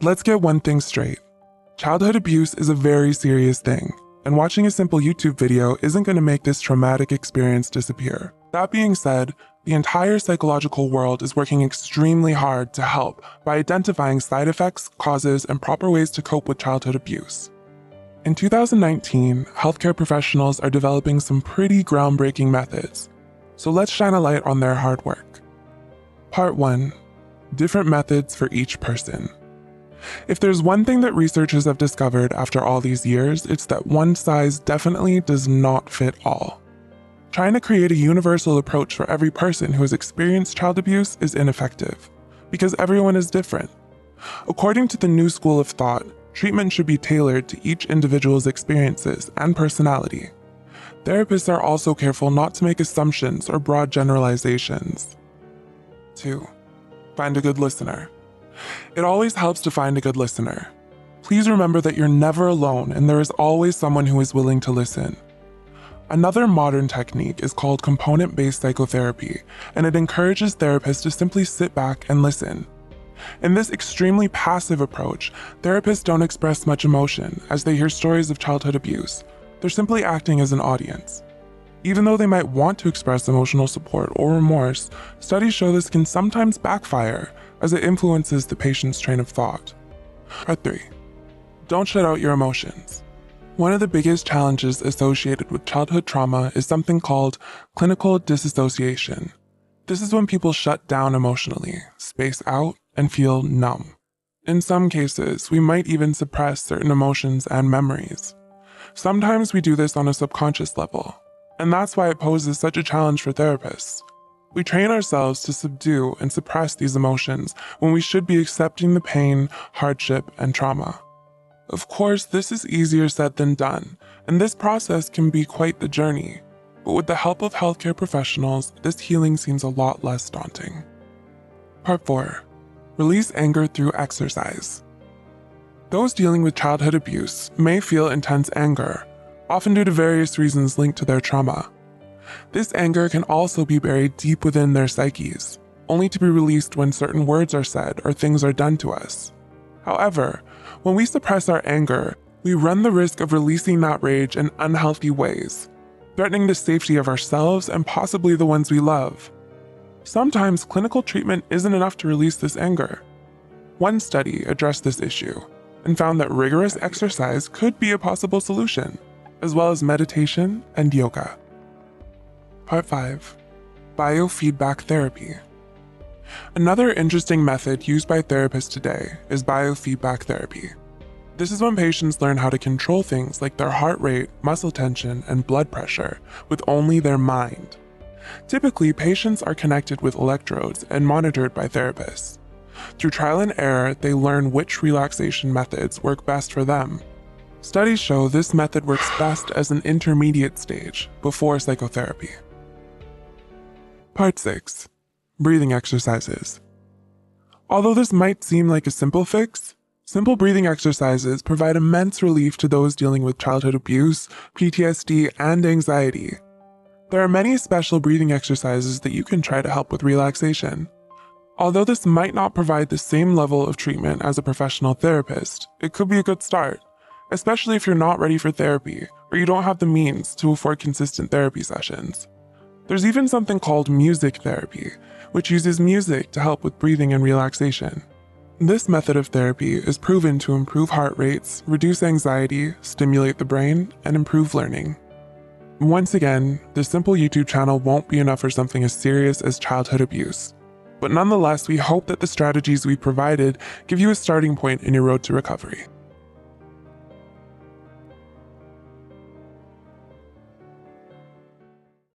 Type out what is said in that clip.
Let's get one thing straight. Childhood abuse is a very serious thing, and watching a simple YouTube video isn't going to make this traumatic experience disappear. That being said, the entire psychological world is working extremely hard to help by identifying side effects, causes, and proper ways to cope with childhood abuse. In 2019, healthcare professionals are developing some pretty groundbreaking methods, so let's shine a light on their hard work. Part 1. Different methods for each person. If there's one thing that researchers have discovered after all these years, it's that one size definitely does not fit all. Trying to create a universal approach for every person who has experienced child abuse is ineffective, because everyone is different. According to the new school of thought, treatment should be tailored to each individual's experiences and personality. Therapists are also careful not to make assumptions or broad generalizations. 2. Find a good listener. It always helps to find a good listener. Please remember that you're never alone and there is always someone who is willing to listen. Another modern technique is called component-based psychotherapy, and it encourages therapists to simply sit back and listen. In this extremely passive approach, therapists don't express much emotion as they hear stories of childhood abuse. They're simply acting as an audience. Even though they might want to express emotional support or remorse, studies show this can sometimes backfire as it influences the patient's train of thought. Part 3. Don't shut out your emotions. One of the biggest challenges associated with childhood trauma is something called clinical disassociation. This is when people shut down emotionally, space out, and feel numb. In some cases, we might even suppress certain emotions and memories. Sometimes we do this on a subconscious level, and that's why it poses such a challenge for therapists. We train ourselves to subdue and suppress these emotions when we should be accepting the pain, hardship, and trauma. Of course, this is easier said than done, and this process can be quite the journey. But with the help of healthcare professionals, this healing seems a lot less daunting. Part 4. Release anger through exercise. Those dealing with childhood abuse may feel intense anger, often due to various reasons linked to their trauma. This anger can also be buried deep within their psyches, only to be released when certain words are said or things are done to us. However, when we suppress our anger, we run the risk of releasing that rage in unhealthy ways, threatening the safety of ourselves and possibly the ones we love. Sometimes clinical treatment isn't enough to release this anger. One study addressed this issue and found that rigorous exercise could be a possible solution, as well as meditation and yoga. Part 5. Biofeedback therapy. Another interesting method used by therapists today is biofeedback therapy. This is when patients learn how to control things like their heart rate, muscle tension, and blood pressure with only their mind. Typically, patients are connected with electrodes and monitored by therapists. Through trial and error, they learn which relaxation methods work best for them. Studies show this method works best as an intermediate stage before psychotherapy. Part 6. Breathing exercises. Although this might seem like a simple fix, simple breathing exercises provide immense relief to those dealing with childhood abuse, PTSD, and anxiety. There are many special breathing exercises that you can try to help with relaxation. Although this might not provide the same level of treatment as a professional therapist, it could be a good start, especially if you're not ready for therapy or you don't have the means to afford consistent therapy sessions. There's even something called music therapy, which uses music to help with breathing and relaxation. This method of therapy is proven to improve heart rates, reduce anxiety, stimulate the brain, and improve learning. Once again, this simple YouTube channel won't be enough for something as serious as childhood abuse. But nonetheless, we hope that the strategies we provided give you a starting point in your road to recovery.